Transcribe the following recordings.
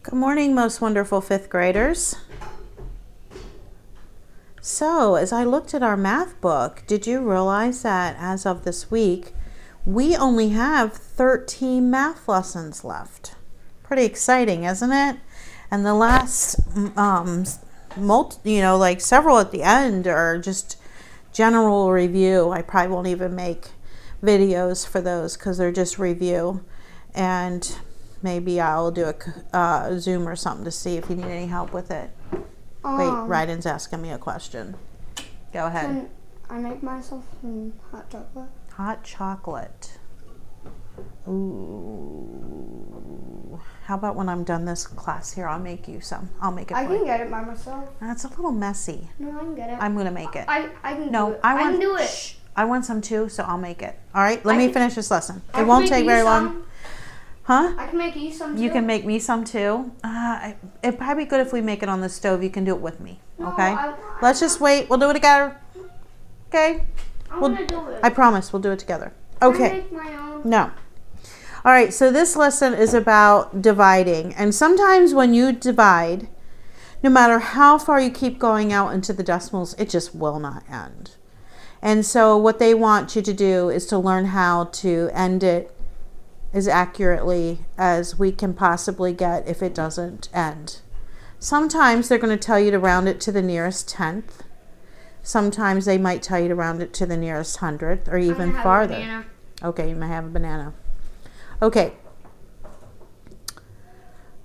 Good morning, most wonderful fifth graders. So, as I looked at our math book, did you realize that as of this week, we only have 13 math lessons left? Pretty exciting, isn't it? And the last, like several at the end are just general review. I probably won't even make videos for those because they're just review. And maybe I'll do a Zoom or something to see if you need any help with it. Wait, Ryden's asking me a question. Go ahead. Can I make myself some hot chocolate? Hot chocolate. Ooh. How about when I'm done this class here, I'll make you some. I'll make it for you. I can get it by myself. That's a little messy. No, I can get it. I'm going to make it. I can do it. I can do it. Shh, I want some too, so I'll make it. All right, let me finish this lesson. It I won't can take make very you long. some. Huh? I can make you some too. You can make me some too. It'd probably be good if we make it on the stove. You can do it with me. No, Okay? Let's just wait. We'll do it together. Okay? I'm gonna do it. I promise we'll do it together. Can Okay. I make my own? No. All right, so this lesson is about dividing. And sometimes when you divide, no matter how far you keep going out into the decimals, it just will not end. And so what they want you to do is to learn how to end it as accurately as we can possibly get if it doesn't end. Sometimes they're going to tell you to round it to the nearest tenth. Sometimes they might tell you to round it to the nearest hundredth or even farther. Okay, you might have a banana. Okay.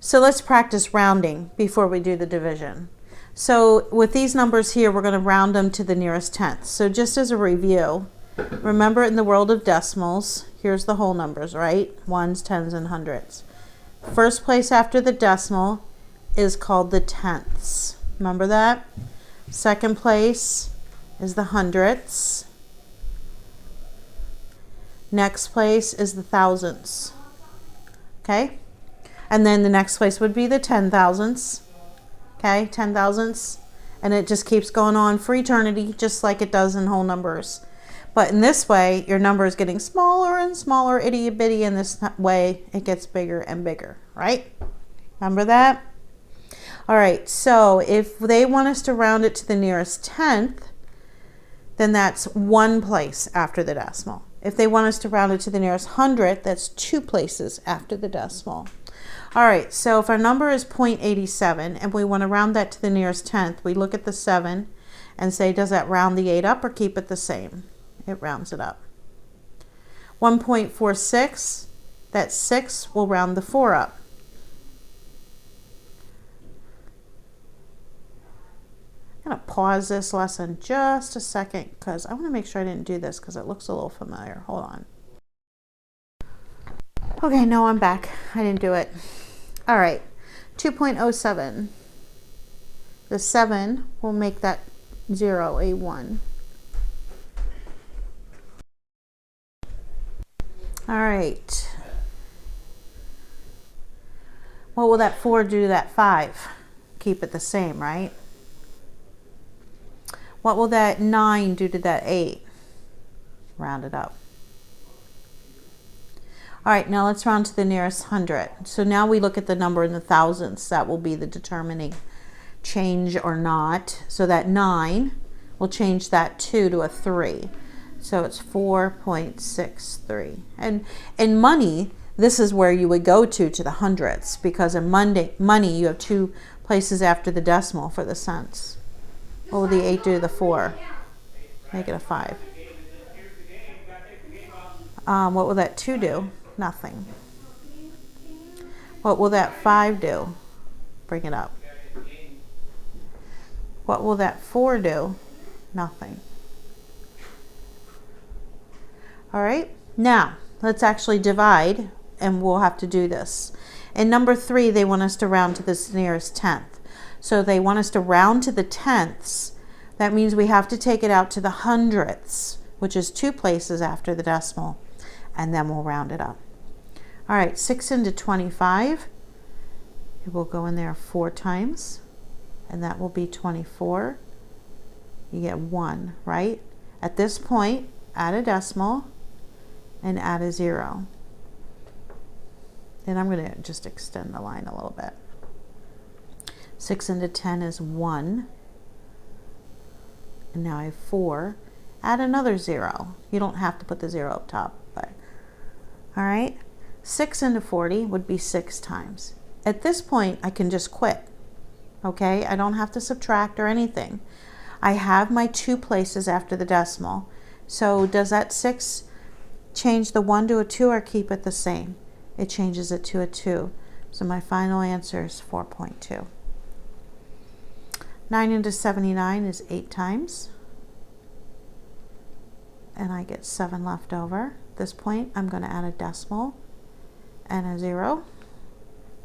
So let's practice rounding before we do the division. So with these numbers here, we're going to round them to the nearest tenth. So just as a review, remember in the world of decimals, here's the whole numbers, right? Ones, tens, and hundreds. First place after the decimal is called the tenths. Remember that? Second place is the hundredths. Next place is the thousandths. Okay? And then the next place would be the 10,000ths. Okay? 10,000ths. And it just keeps going on for eternity, just like it does in whole numbers. But in this way, your number is getting smaller and smaller, itty bitty. In this way, it gets bigger and bigger, right? Remember that? All right, so if they want us to round it to the nearest tenth, then that's one place after the decimal. If they want us to round it to the nearest hundredth, that's two places after the decimal. All right, so if our number is 0.87 and we want to round that to the nearest tenth, we look at the 7 and say, does that round the 8 up or keep it the same? It rounds it up. 1.46, that 6 will round the 4 up. I'm going to pause this lesson just a second because I want to make sure I didn't do this because it looks a little familiar. Hold on. Okay, no, I'm back. I didn't do it. All right, 2.07. The 7 will make that 0 a 1. All right. What will that 4 do to that 5? Keep it the same, right? What will that 9 do to that 8? Round it up. All right, now let's round to the nearest hundred. So now we look at the number in the thousandths. That will be the determining change or not. So that 9 will change that 2 to a 3. So it's 4.63. And in money, this is where you would go to the hundredths, because in money you have two places after the decimal for the cents. What will the 8 do to the 4? Make it a 5. What will that 2 do? Nothing. What will that 5 do? Bring it up. What will that 4 do? Nothing. All right, now let's actually divide, and we'll have to do this. In number 3, they want us to round to the nearest tenth. So they want us to round to the tenths. That means we have to take it out to the hundredths, which is two places after the decimal, and then we'll round it up. All right, 6 into 25. It will go in there 4 times, and that will be 24. You get 1, right? At this point, add a decimal and add a 0. Then I'm going to just extend the line a little bit. 6 into 10 is 1. And now I have 4. Add another 0. You don't have to put the 0 up top, but all right. 6 into 40 would be 6 times. At this point, I can just quit. Okay, I don't have to subtract or anything. I have my 2 places after the decimal. So does that 6 change the 1 to a 2 or keep it the same? It changes it to a 2. So my final answer is 4.2. 9 into 79 is 8 times. And I get 7 left over. At this point, I'm going to add a decimal and a 0.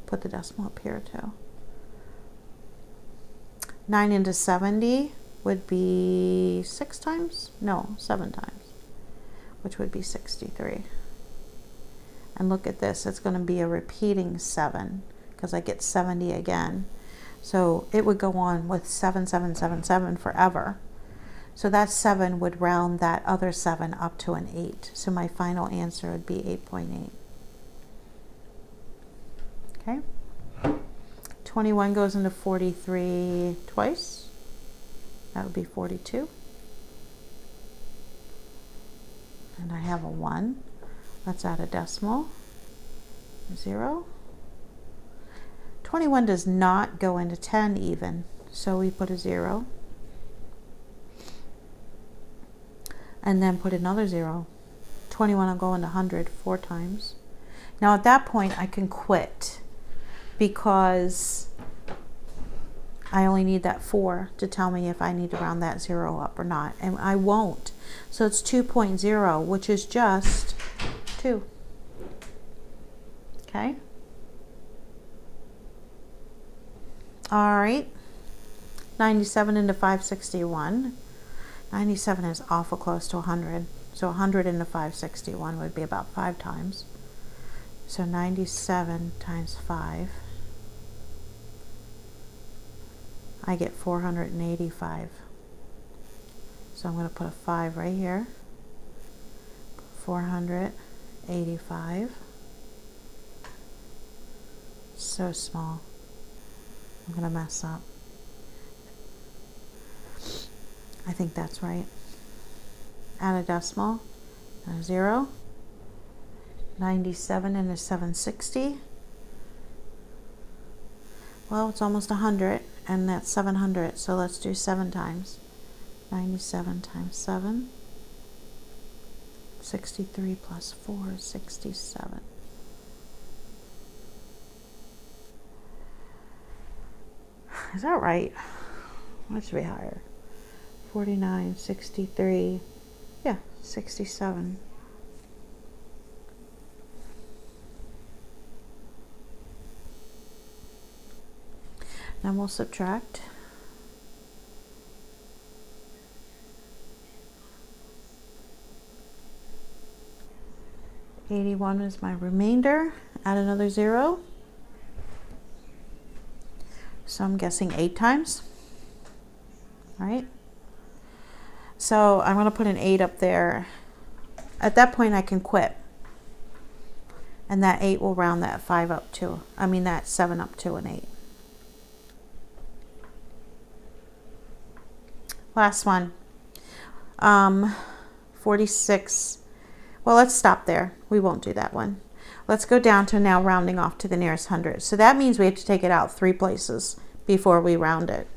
Put the decimal up here too. 9 into 70 would be 6 times? No, 7 times, which would be 63. And look at this, it's going to be a repeating 7 because I get 70 again. So it would go on with 7, 7, 7, 7 forever. So that 7 would round that other 7 up to an 8. So my final answer would be 8.8. Okay. 21 goes into 43 twice. That would be 42. And I have a 1. Let's add a decimal. 0. 21 does not go into 10 even, so we put a 0. And then put another 0. 21 will go into 100 4 times. Now at that point I can quit because I only need that 4 to tell me if I need to round that 0 up or not, and I won't. So it's 2.0, which is just 2. Okay. All right. 97 into 561. 97 is awful close to 100. So 100 into 561 would be about 5 times. So 97 times 5. I get 485. So I'm going to put a 5 right here. 485. So small. I'm going to mess up. I think that's right. Add a decimal and a 0. 97 into 760. Well, it's almost 100, and that's 700, so let's do 7 times. 97 times 7. 63 plus 4 is 67. Is that right? That should be higher. 49, 63, yeah, 67. Then we'll subtract. $81 is my remainder. Add another 0. So I'm guessing 8 times. All right. So I'm going to put an 8 up there. At that point I can quit. And that 8 will round that 5 up to, that 7 up to an 8. Last one. 46. Well, let's stop there. We won't do that one. Let's go down to now rounding off to the nearest hundred. So that means we have to take it out 3 places before we round it.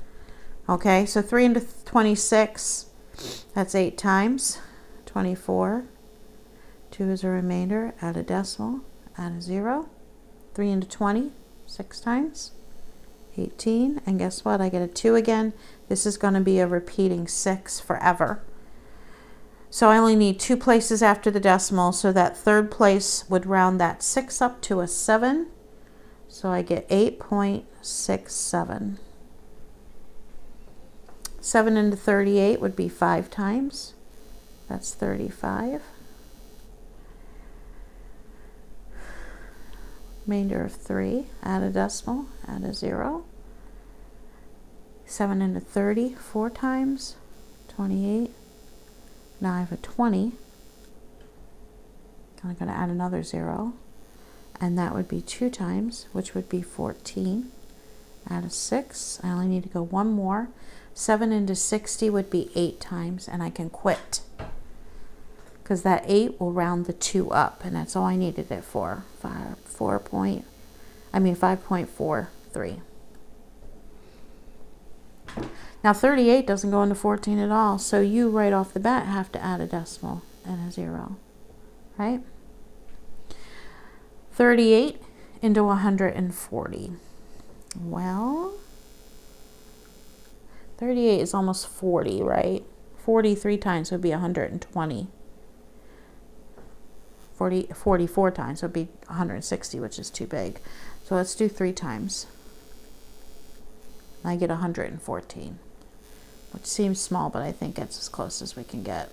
Okay, so 3 into 26, that's 8 times. 24. 2 is a remainder. Add a decimal. Add a 0. 3 into 20, 6 times. 18. And guess what? I get a 2 again. This is going to be a repeating 6 forever. So I only need 2 places after the decimal, so that 3rd place would round that 6 up to a 7. So I get 8.67. 7 into 38 would be 5 times. That's 35. Remainder of 3. Add a decimal. Add a 0. 7 into 30, 4 times. 28. Now I have a 20. I'm going to add another 0. And that would be 2 times, which would be 14. Add a 6. I only need to go one more. 7 into 60 would be 8 times, and I can quit. Because that 8 will round the 2 up, and that's all I needed it for. 5.43. Now 38 doesn't go into 14 at all, so you right off the bat have to add a decimal and a 0, right? 38 into 140. Well, 38 is almost 40, right? 43 times would be 120. 44 times would be 160, which is too big. So let's do 3 times. I get 114, which seems small, but I think it's as close as we can get.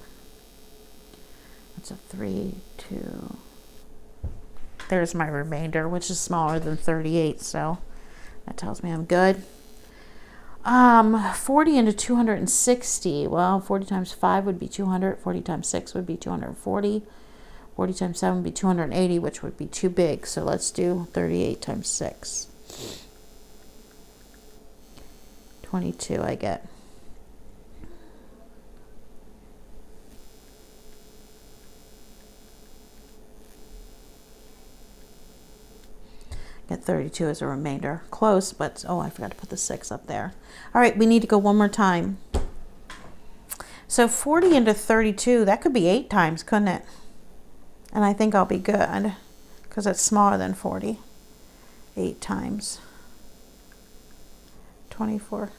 That's a 3, 2. There's my remainder, which is smaller than 38, so that tells me I'm good. 40 into 260. Well, 40 times 5 would be 200. 40 times 6 would be 240. 40 times 7 would be 280, which would be too big. So let's do 38 times 6. 22 I get. Get 32 as a remainder. Close, but oh, I forgot to put the 6 up there. All right, we need to go one more time. So 40 into 32, that could be 8 times, couldn't it? And I think I'll be good because it's smaller than 40. 8 times. 24.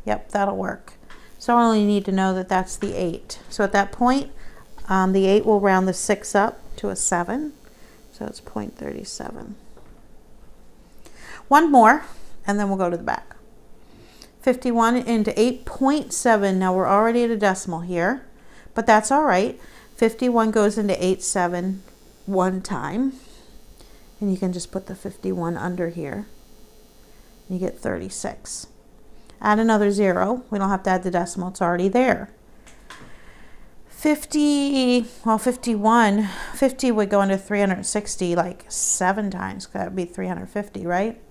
Yep, that'll work. So I only need to know that that's the 8. So at that point, the 8 will round the 6 up to a 7. So it's 0.37. One more, and then we'll go to the back. 51 into 8.7. Now we're already at a decimal here, but that's all right. 51 goes into 8.7 one time. And you can just put the 51 under here. You get 36. Add another 0. We don't have to add the decimal. It's already there. 50 would go into 360 like 7 times. That would be 350, right?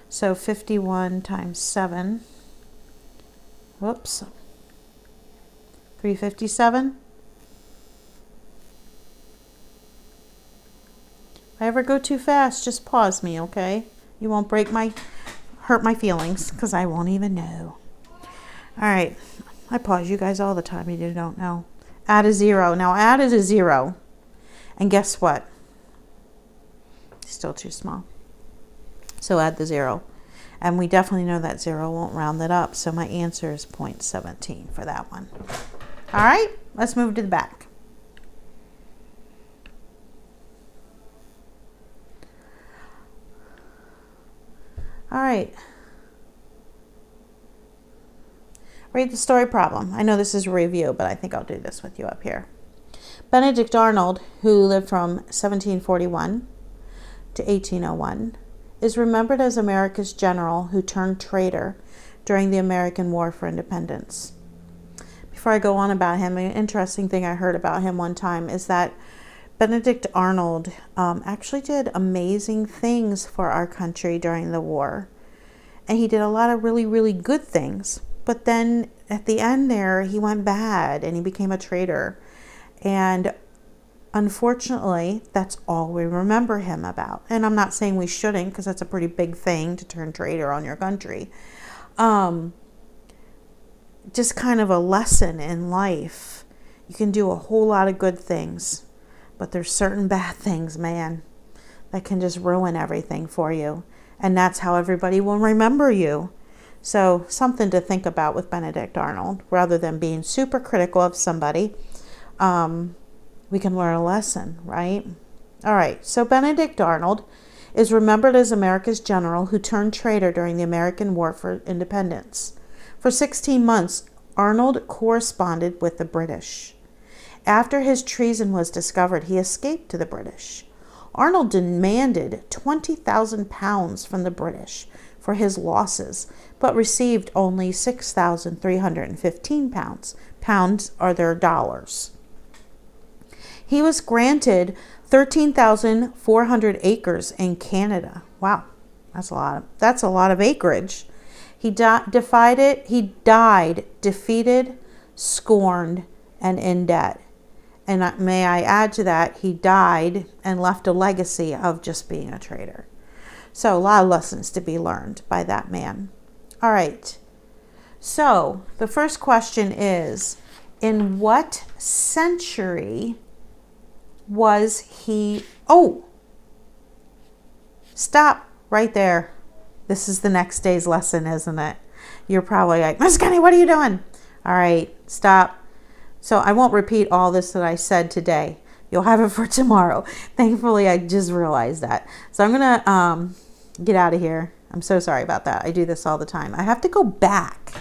So 51 times 7. Whoops. 357. If I ever go too fast, just pause me, okay? You won't hurt my feelings, because I won't even know. All right. I pause you guys all the time. You don't know. Add a 0. Now add is a 0. And guess what? Still too small. So add the 0. And we definitely know that 0 won't round it up. So my answer is 0.17 for that one. All right. Let's move to the back. All right. Read the story problem. I know this is a review, but I think I'll do this with you up here. Benedict Arnold, who lived from 1741 to 1801, is remembered as America's general who turned traitor during the American War for Independence. Before I go on about him, an interesting thing I heard about him one time is that Benedict Arnold actually did amazing things for our country during the war. And he did a lot of really, really good things. But then at the end there, he went bad and he became a traitor. And unfortunately, that's all we remember him about. And I'm not saying we shouldn't, because that's a pretty big thing to turn traitor on your country. Just kind of a lesson in life. You can do a whole lot of good things, but there's certain bad things, man, that can just ruin everything for you. And that's how everybody will remember you. So something to think about with Benedict Arnold. Rather than being super critical of somebody, we can learn a lesson, right? All right, so Benedict Arnold is remembered as America's general who turned traitor during the American War for Independence. For 16 months, Arnold corresponded with the British. After his treason was discovered, he escaped to the British. Arnold demanded 20,000 pounds from the British for his losses, but received only 6,315 pounds. Pounds are their dollars. He was granted 13,400 acres in Canada. Wow, That's a lot of acreage. He died, defeated, scorned, and in debt. And may I add to that, he died and left a legacy of just being a trader. So a lot of lessons to be learned by that man. All right. So the first question is, in what century was he? Oh, stop right there. This is the next day's lesson, isn't it? You're probably like, Miss Kenny, what are you doing? All right, stop. So I won't repeat all this that I said today. You'll have it for tomorrow. Thankfully, I just realized that. So I'm going to get out of here. I'm so sorry about that. I do this all the time. I have to go back,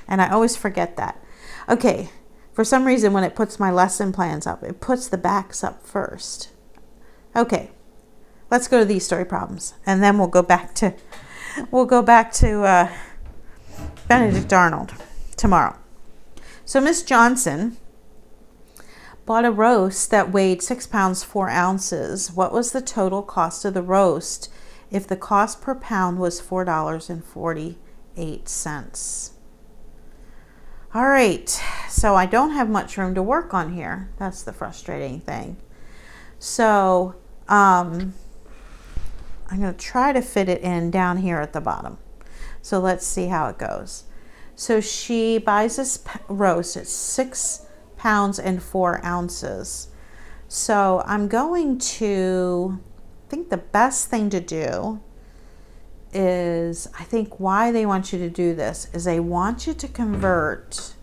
and I always forget that. Okay, for some reason, when it puts my lesson plans up, it puts the backs up first. Okay, let's go to these story problems, and then we'll go back to Benedict Arnold tomorrow. So Miss Johnson bought a roast that weighed 6 pounds 4 ounces. What was the total cost of the roast if the cost per pound was $4.48? All right, so I don't have much room to work on here. That's the frustrating thing. So I'm going to try to fit it in down here at the bottom. So let's see how it goes. So she buys this roast at 6 pounds and 4 ounces. So I'm going to, I think the best thing to do is, I think why they want you to do this is they want you to convert,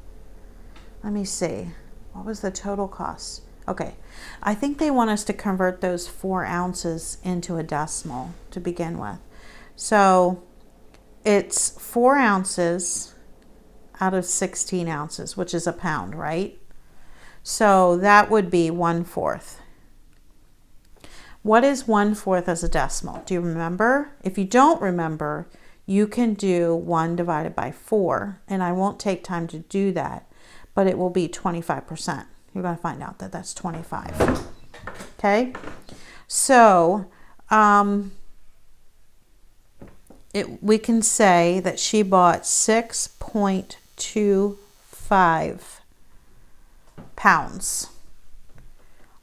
let me see, what was the total cost? Okay, I think they want us to convert those 4 ounces into a decimal to begin with. So it's 4 ounces out of 16 ounces, which is a pound, right? So that would be 1/4. What is 1/4 as a decimal? Do you remember? If you don't remember, you can do 1 divided by 4, and I won't take time to do that, but it will be 25%. You're going to find out that that's 25. Okay? So we can say that she bought 6.25 pounds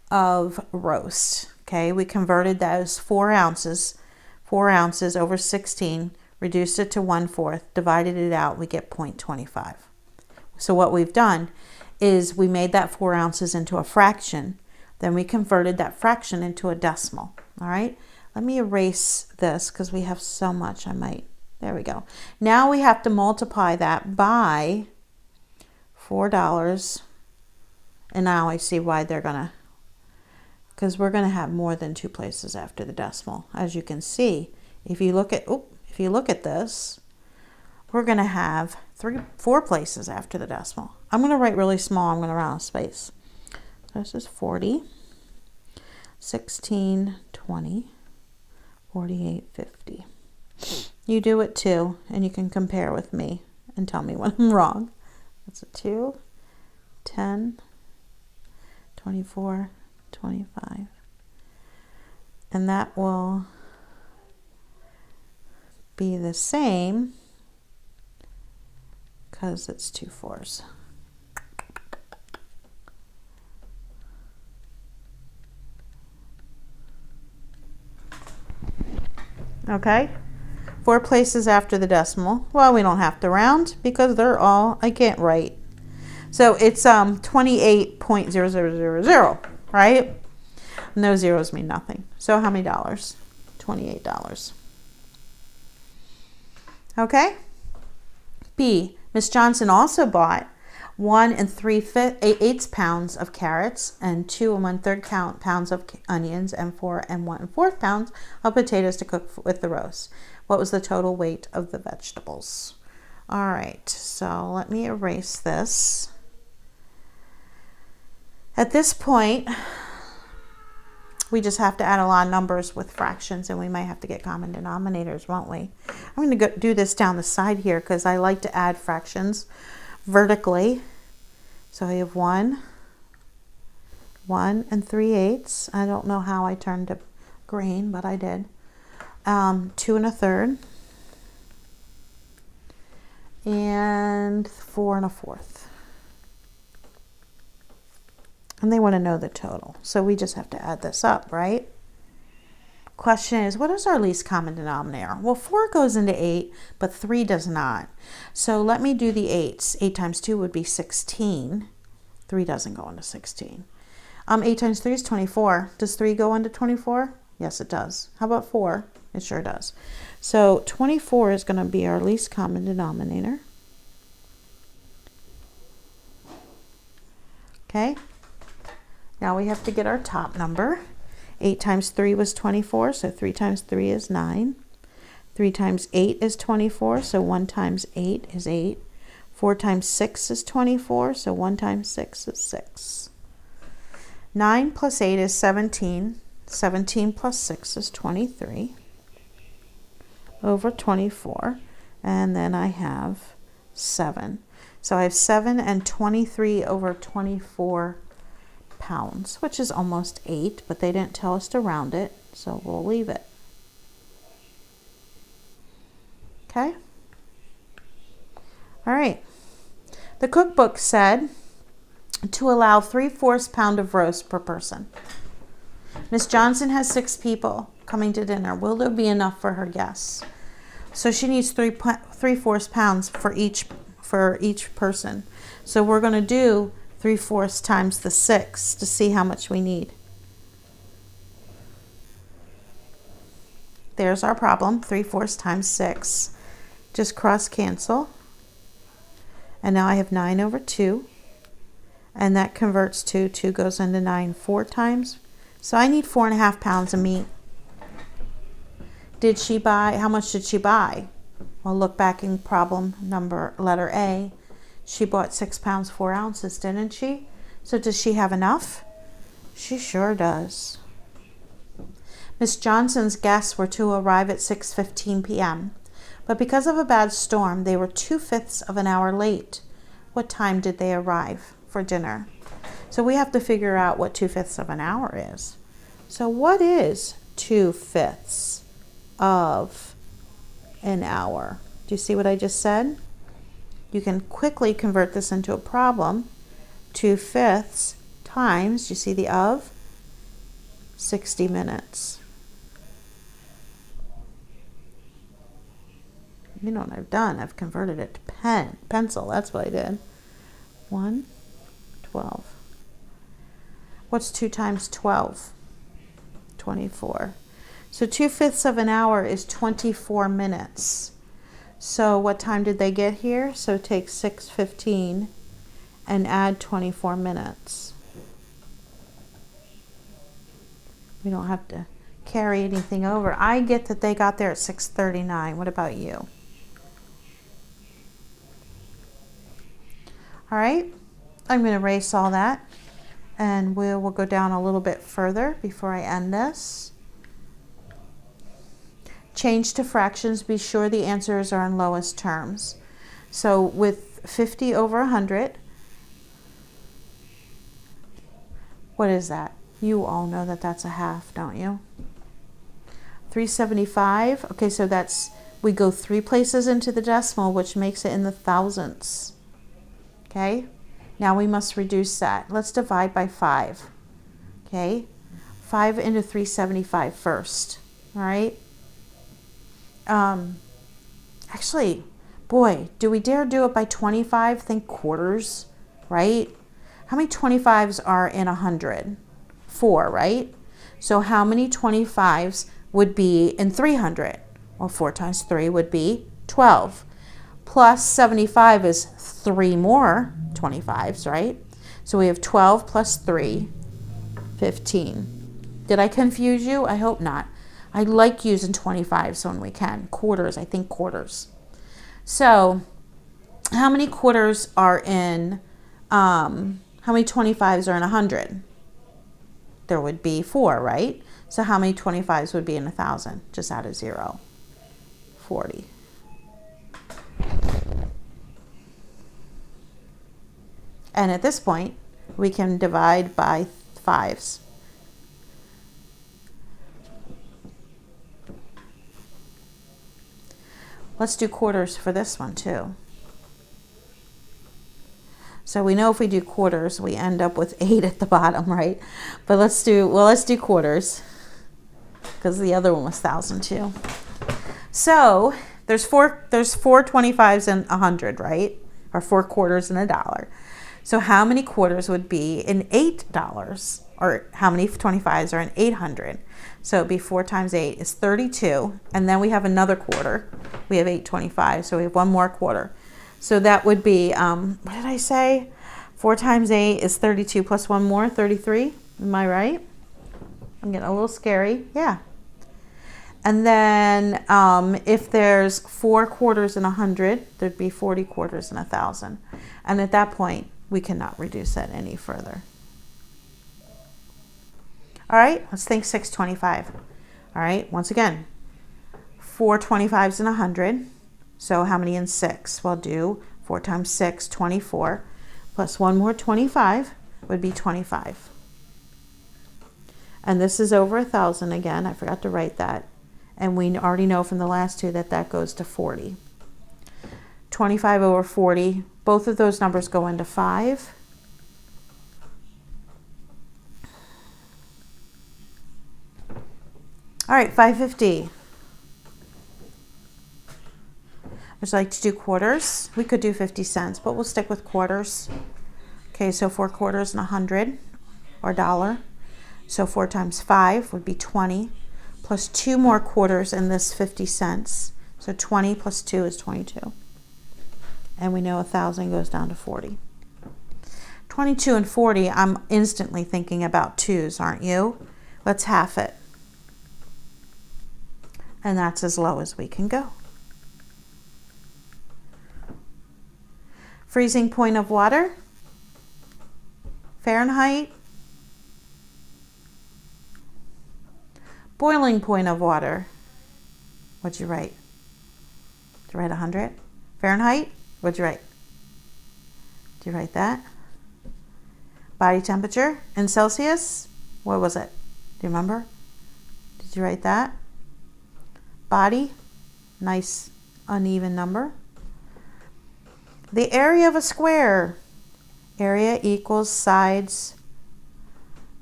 of roast. Okay, we converted those 4 ounces over 16, reduced it to 1/4, divided it out, we get 0.25. So what we've done is we made that 4 ounces into a fraction, then we converted that fraction into a decimal. All right, let me erase this because we have so much. There we go. Now we have to multiply that by $4, and now I see why they're gonna, because we're going to have more than 2 places after the decimal. As you can see, if you look at this, we're going to have 4 places after the decimal. I'm going to write really small. I'm going to run out of space. So this is 40, 16, 20, 48, 50. You do it too, and you can compare with me and tell me when I'm wrong. That's a 2, 10, 24, 25, and that will be the same because it's 2 4s. Okay, 4 places after the decimal. Well, we don't have to round because they're all, I can't write. So it's 28.0000, right? No zeros mean nothing. So how many dollars? $28. Okay. B, Miss Johnson also bought 1 3/8 pounds of carrots and 2 1/3 pounds of onions and 4 1/4 pounds of potatoes to cook with the roast. What was the total weight of the vegetables? All right, so let me erase this. At this point, we just have to add a lot of numbers with fractions, and we might have to get common denominators, won't we? I'm going to do this down the side here because I like to add fractions vertically. So I have 1 3/8. I don't know how I turned to green, but I did. 2 1/3, and 4 1/4. And they want to know the total. So we just have to add this up, right? Question is, what is our least common denominator? Well, 4 goes into 8, but 3 does not. So let me do the 8s. 8 times 2 would be 16. 3 doesn't go into 16. 8 times 3 is 24. Does 3 go into 24? Yes, it does. How about 4? It sure does. So 24 is going to be our least common denominator. Okay. Now we have to get our top number. 8 times 3 was 24, so 3 times 3 is 9. 3 times 8 is 24, so 1 times 8 is 8. 4 times 6 is 24, so 1 times 6 is 6. 9 plus 8 is 17. 17 plus 6 is 23 over 24. And then I have 7. So I have 7 and 23 over 24 pounds, which is almost 8, but they didn't tell us to round it, so we'll leave it. Okay? All right. The cookbook said to allow 3/4 pound of roast per person. Miss Johnson has 6 people coming to dinner. Will there be enough for her guests? So she needs 3/4 pounds for each person. So we're going to do 3/4 times the 6 to see how much we need. There's our problem. 3/4 times 6. Just cross cancel. And now I have 9 over 2. And that converts to 2 goes into 9 4 times. So I need 4.5 pounds of meat. Did she buy? How much did she buy? Well, look back in problem number letter A. She bought 6 pounds 4 ounces, didn't she? So does she have enough? She sure does. Miss Johnson's guests were to arrive at 6:15 p.m., but because of a bad storm, they were 2/5 of an hour late. What time did they arrive for dinner? So we have to figure out what 2/5 of an hour is. So what is 2/5 of an hour? Do you see what I just said? You can quickly convert this into a problem. 2/5 times, you see the of, 60 minutes. You know what I've done? I've converted it to pencil. That's what I did. 1, 12. What's 2 times 12? 24. So 2/5 of an hour is 24 minutes. So what time did they get here? So take 6:15 and add 24 minutes. We don't have to carry anything over. I get that they got there at 6:39. What about you? All right, I'm going to erase all that, and we'll go down a little bit further before I end this. Change to fractions. Be sure the answers are in lowest terms. So with 50 over 100, what is that? You all know that that's a half, don't you? 375. Okay, so we go 3 places into the decimal, which makes it in the thousandths. Okay, now we must reduce that. Let's divide by 5. Okay, 5 into 375 first. All right. Actually, boy, do we dare do it by 25? Think quarters, right? How many 25s are in 100? 4, right? So how many 25s would be in 300? Well, 4 times 3 would be 12. Plus 75 is 3 more 25s, right? So we have 12 plus 3, 15. Did I confuse you? I hope not. I like using 25s when we can. Quarters, I think quarters. So how many quarters are in, how many 25s are in 100? There would be 4, right? So how many 25s would be in 1,000? Just add a 0. 40. And at this point, we can divide by 5s. Let's do quarters for this one too. So we know if we do quarters, we end up with 8 at the bottom, right? But let's do quarters, because the other one was 1,000 too. So there's four 25s and 100, right? Or 4 quarters and $1. So how many quarters would be in $8? Or how many 25s are in 800? So it'd be 4 times 8 is 32. And then we have another quarter. We have 825, so we have one more quarter. So that would be, what did I say? 4 times 8 is 32 plus one more, 33. Am I right? I'm getting a little scary. Yeah. And then if there's 4 quarters in 100, there'd be 40 quarters in 1,000. And at that point, we cannot reduce that any further. All right, let's think 625. All right, once again, 4 25s in 100. So how many in 6? We'll do 4 times 6, 24, plus one more 25 would be 25. And this is over 1,000 again. I forgot to write that. And we already know from the last two that that goes to 40. 25 over 40, both of those numbers go into 5. All right, 550. Would you like to do quarters? We could do 50 cents, but we'll stick with quarters. Okay, so 4 quarters and 100, or $1. So 4 times 5 would be 20, plus 2 more quarters in this 50 cents. So 20 plus 2 is 22. And we know 1,000 goes down to 40. 22 and 40, I'm instantly thinking about 2s, aren't you? Let's half it. And that's as low as we can go. Freezing point of water, Fahrenheit. Boiling point of water, what'd you write? Did you write 100? Fahrenheit, what'd you write? Did you write that? Body temperature in Celsius, what was it? Do you remember? Did you write that? Body, nice uneven number. The area of a square, area equals sides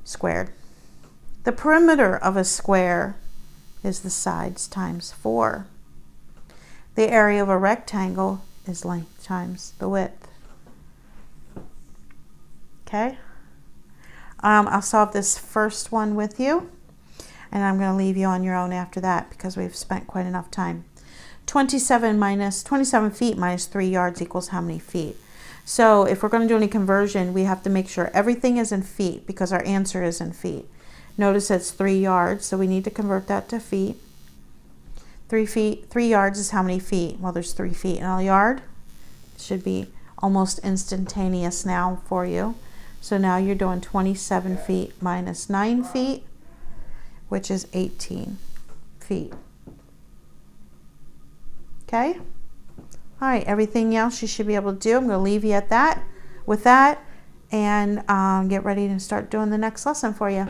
squared. The perimeter of a square is the sides times 4. The area of a rectangle is length times the width. Okay? I'll solve this first one with you, and I'm going to leave you on your own after that because we've spent quite enough time. 27 feet minus 3 yards equals how many feet? So if we're going to do any conversion, we have to make sure everything is in feet because our answer is in feet. Notice it's 3 yards, so we need to convert that to feet. 3 yards is how many feet? Well, there's 3 feet in a yard. It should be almost instantaneous now for you. So now you're doing 27 feet minus 9 feet, which is 18 feet. Okay? All right, everything else you should be able to do. I'm going to leave you at that, with that, and get ready to start doing the next lesson for you.